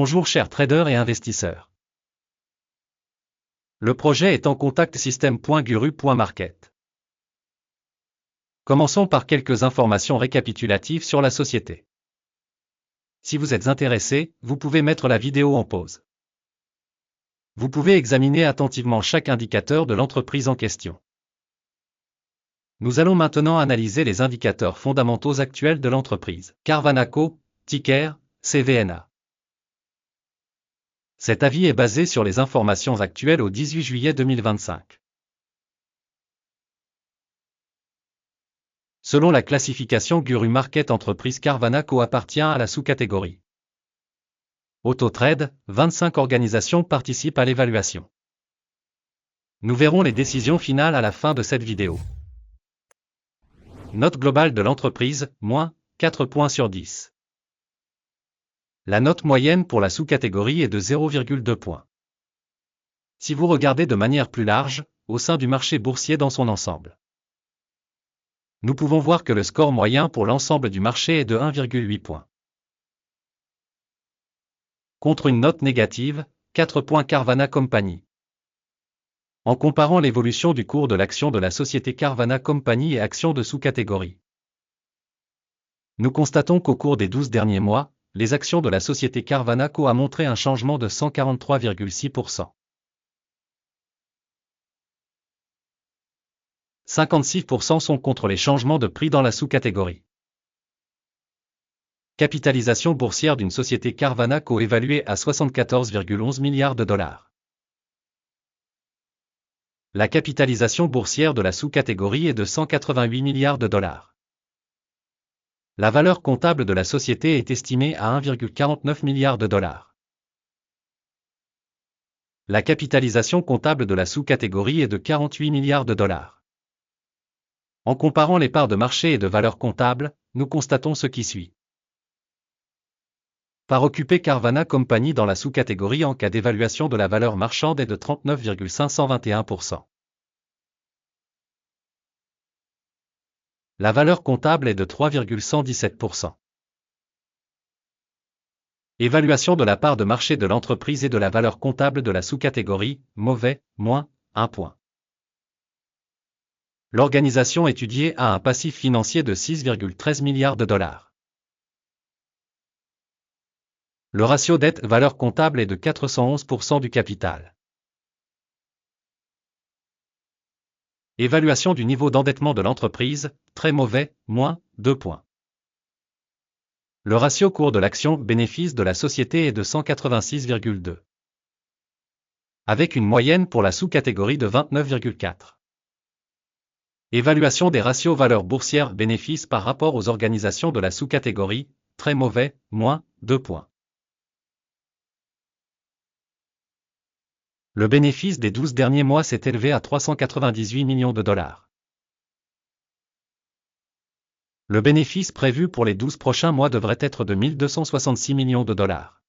Bonjour chers traders et investisseurs. Le projet est en contact system.guru.market. Commençons par quelques informations récapitulatives sur la société. Si vous êtes intéressé, vous pouvez mettre la vidéo en pause. Vous pouvez examiner attentivement chaque indicateur de l'entreprise en question. Nous allons maintenant analyser les indicateurs fondamentaux actuels de l'entreprise. Carvana Co, ticker, CVNA. Cet avis est basé sur les informations actuelles au 18 juillet 2025. Selon la classification Guru Market Entreprise, Carvana Co appartient à la sous-catégorie Autotrade. 25 organisations participent à l'évaluation. Nous verrons les décisions finales à la fin de cette vidéo. Note globale de l'entreprise, moins 4 points sur 10. La note moyenne pour la sous-catégorie est de 0,2 points. Si vous regardez de manière plus large, au sein du marché boursier dans son ensemble, nous pouvons voir que le score moyen pour l'ensemble du marché est de 1,8 points. Contre une note négative, 4 points Carvana Company. En comparant l'évolution du cours de l'action de la société Carvana Company et actions de sous-catégorie, nous constatons qu'au cours des 12 derniers mois, les actions de la société Carvana Co a montré un changement de 143,6%. 56% sont contre les changements de prix dans la sous-catégorie. Capitalisation boursière d'une société Carvana Co évaluée à 74,11 milliards de dollars. La capitalisation boursière de la sous-catégorie est de 188 milliards de dollars. La valeur comptable de la société est estimée à 1,49 milliard de dollars. La capitalisation comptable de la sous-catégorie est de 48 milliards de dollars. En comparant les parts de marché et de valeur comptable, nous constatons ce qui suit. Part occupée Carvana Company dans la sous-catégorie en cas d'évaluation de la valeur marchande est de 39,521%. La valeur comptable est de 3,117%. Évaluation de la part de marché de l'entreprise et de la valeur comptable de la sous-catégorie, mauvais, moins 1 point. L'organisation étudiée a un passif financier de 6,13 milliards de dollars. Le ratio dette-valeur comptable est de 411% du capital. Évaluation du niveau d'endettement de l'entreprise, très mauvais, moins 2 points. Le ratio cours de l'action bénéfice de la société est de 186,2. Avec une moyenne pour la sous-catégorie de 29,4. Évaluation des ratios valeurs boursières bénéfices par rapport aux organisations de la sous-catégorie, très mauvais, moins 2 points. Le bénéfice des 12 derniers mois s'est élevé à 398 millions de dollars. Le bénéfice prévu pour les 12 prochains mois devrait être de 1266 millions de dollars.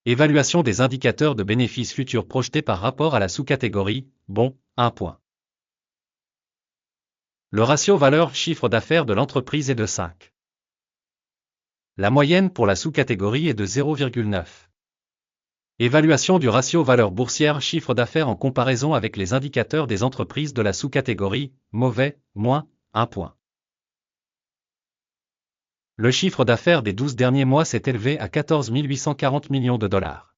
Évaluation des indicateurs de bénéfices futurs projetés par rapport à la sous-catégorie, bon, 1 point. Le ratio valeur-chiffre d'affaires de l'entreprise est de 5. La moyenne pour la sous-catégorie est de 0,9. Évaluation du ratio valeur boursière chiffre d'affaires en comparaison avec les indicateurs des entreprises de la sous-catégorie, mauvais, moins 1 point. Le chiffre d'affaires des 12 derniers mois s'est élevé à 14 840 millions de dollars.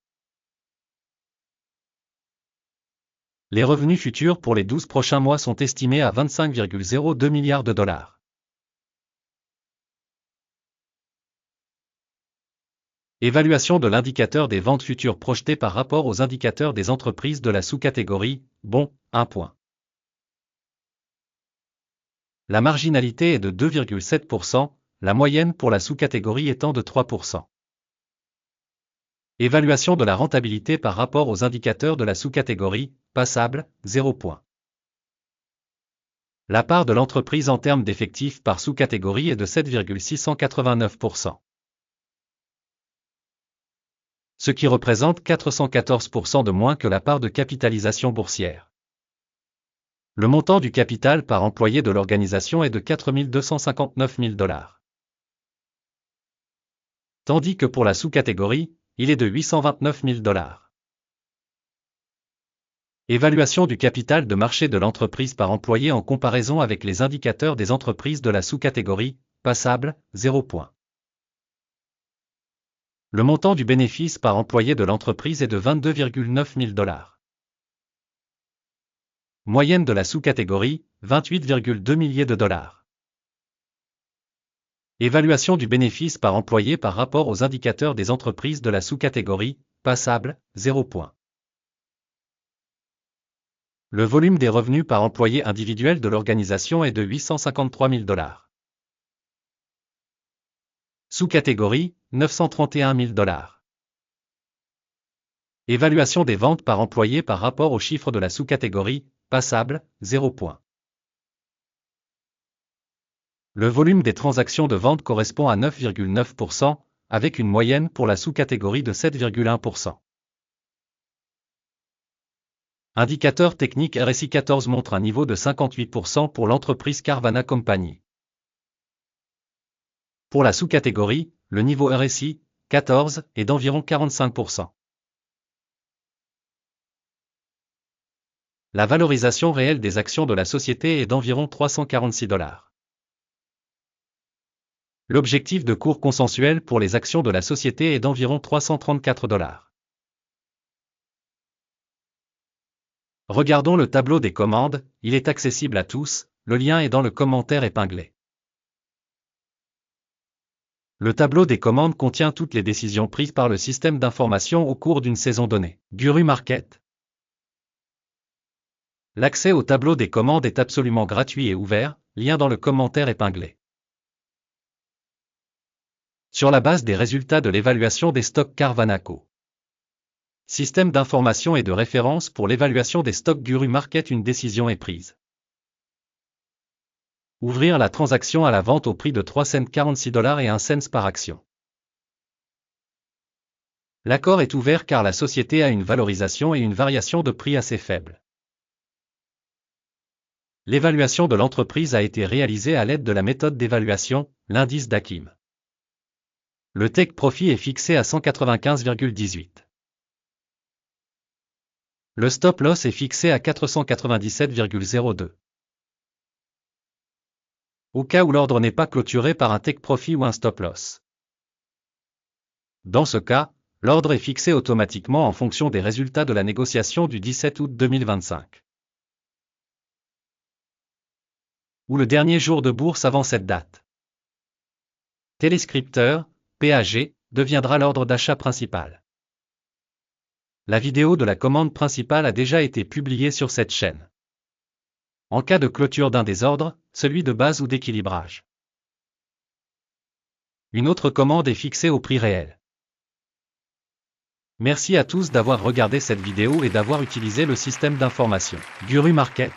Les revenus futurs pour les 12 prochains mois sont estimés à 25,02 milliards de dollars. Évaluation de l'indicateur des ventes futures projetées par rapport aux indicateurs des entreprises de la sous-catégorie, bon, 1 point. La marginalité est de 2,7%, la moyenne pour la sous-catégorie étant de 3%. Évaluation de la rentabilité par rapport aux indicateurs de la sous-catégorie, passable, 0 point. La part de l'entreprise en termes d'effectifs par sous-catégorie est de 7,689%. Ce qui représente 414% de moins que la part de capitalisation boursière. Le montant du capital par employé de l'organisation est de 4 259 000 dollars. Tandis que pour la sous-catégorie, il est de 829 000 $. Évaluation du capital de marché de l'entreprise par employé en comparaison avec les indicateurs des entreprises de la sous-catégorie, passable, 0 points. Le montant du bénéfice par employé de l'entreprise est de 22,9 000 $. Moyenne de la sous-catégorie, 28,2 milliers de dollars. Évaluation du bénéfice par employé par rapport aux indicateurs des entreprises de la sous-catégorie, passable, 0 points. Le volume des revenus par employé individuel de l'organisation est de 853 000 $. Sous-catégorie, 931 000 $. Évaluation des ventes par employé par rapport au chiffre de la sous-catégorie, passable, 0 points. Le volume des transactions de vente correspond à 9,9%, avec une moyenne pour la sous-catégorie de 7,1%. Indicateur technique RSI 14 montre un niveau de 58% pour l'entreprise Carvana Company. Pour la sous-catégorie, le niveau RSI 14 est d'environ 45%. La valorisation réelle des actions de la société est d'environ 346 $. L'objectif de cours consensuel pour les actions de la société est d'environ 334 $. Regardons le tableau des commandes, il est accessible à tous, le lien est dans le commentaire épinglé. Le tableau des commandes contient toutes les décisions prises par le système d'information au cours d'une saison donnée. Guru Market. L'accès au tableau des commandes est absolument gratuit et ouvert, lien dans le commentaire épinglé. Sur la base des résultats de l'évaluation des stocks Carvana Co. Système d'information et de référence pour l'évaluation des stocks Guru Market, une décision est prise. Ouvrir la transaction à la vente au prix de 3,46 $ et 1 cent par action. L'accord est ouvert car la société a une valorisation et une variation de prix assez faible. L'évaluation de l'entreprise a été réalisée à l'aide de la méthode d'évaluation, l'indice d'Akim. Le take profit est fixé à 195,18. Le stop loss est fixé à 497,02. Au cas où l'ordre n'est pas clôturé par un take profit ou un stop loss. Dans ce cas, l'ordre est fixé automatiquement en fonction des résultats de la négociation du 17 août 2025. Ou le dernier jour de bourse avant cette date. Téléscripteur, PAG, deviendra l'ordre d'achat principal. La vidéo de la commande principale a déjà été publiée sur cette chaîne. En cas de clôture d'un des ordres, celui de base ou d'équilibrage. Une autre commande est fixée au prix réel. Merci à tous d'avoir regardé cette vidéo et d'avoir utilisé le système d'information Guru Market.